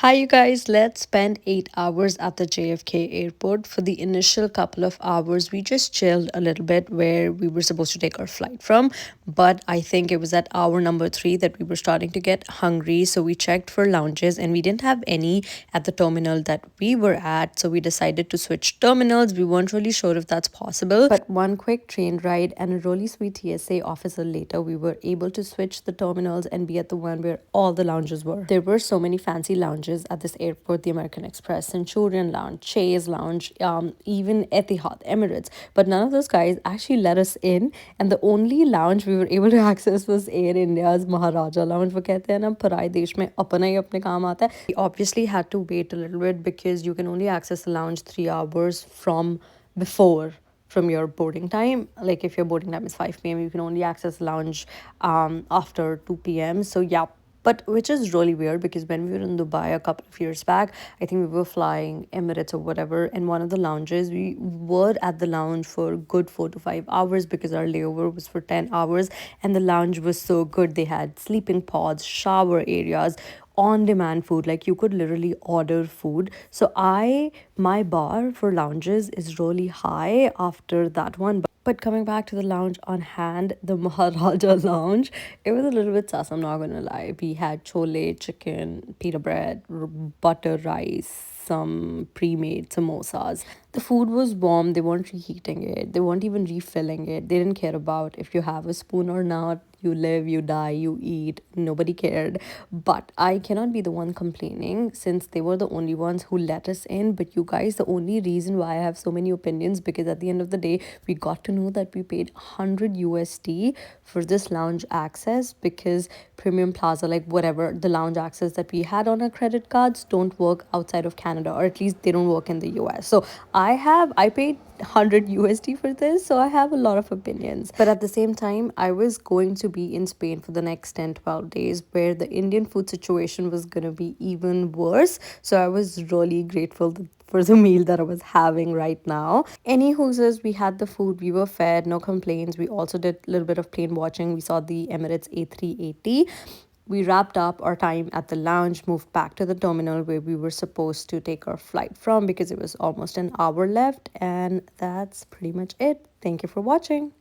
Hi, you guys. Let's spend 8 hours at the JFK airport. For the initial couple of hours, we just chilled a little bit where we were supposed to take our flight from. But I think it was at hour number 3 that we were starting to get hungry. So we checked for lounges and we didn't have any at the terminal that we were at. So we decided to switch terminals. We weren't really sure if that's possible. But one quick train ride and a really sweet TSA officer later, we were able to switch the terminals and be at the one where all the lounges were. There were so many fancy lounges at this airport: the American Express, Centurion Lounge, Chase Lounge, even Etihad, Emirates. But none of those guys actually let us in. And the only lounge we were able to access was Air India's Maharaja Lounge. वो कहते हैं ना पराए देश में अपना ही अपने काम आता है. We obviously had to wait a little bit because you can only access the lounge 3 hours from your boarding time. Like if your boarding time is 5 p.m., you can only access the lounge after 2 p.m. So yeah, but which is really weird because when we were in Dubai a couple of years back, I think we were flying Emirates or whatever, and one of the lounges, we were at the lounge for a good 4 to 5 hours because our layover was for 10 hours, and the lounge was so good. They had sleeping pods, shower areas, on demand food. Like you could literally order food. So my bar for lounges is really high after that one. But coming back to the lounge on hand, the Maharaja lounge, it was a little bit sus, I'm not gonna lie. We had chole, chicken, pita bread, butter rice, some pre-made samosas. The food was warm, they weren't reheating it, they weren't even refilling it. They didn't care about if you have a spoon or not. You live, you die, you eat. Nobody cared. But I cannot be the one complaining since they were the only ones who let us in. But you guys, the only reason why I have so many opinions, because at the end of the day, we got to know that we paid 100 USD for this lounge access because Premium Plaza, like whatever, the lounge access that we had on our credit cards don't work outside of Canada, or at least they don't work in the US. So I paid 100 USD for this, so I have a lot of opinions. But at the same time, I was going to be in Spain for the next 10-12 days where the Indian food situation was going to be even worse. So I was really grateful for the meal that I was having right now. Anywho, says we had the food, we were fed, no complaints. We also did a little bit of plane watching. We saw the Emirates A380. We wrapped up our time at the lounge, moved back to the terminal where we were supposed to take our flight from because it was almost an hour left. And that's pretty much it. Thank you for watching.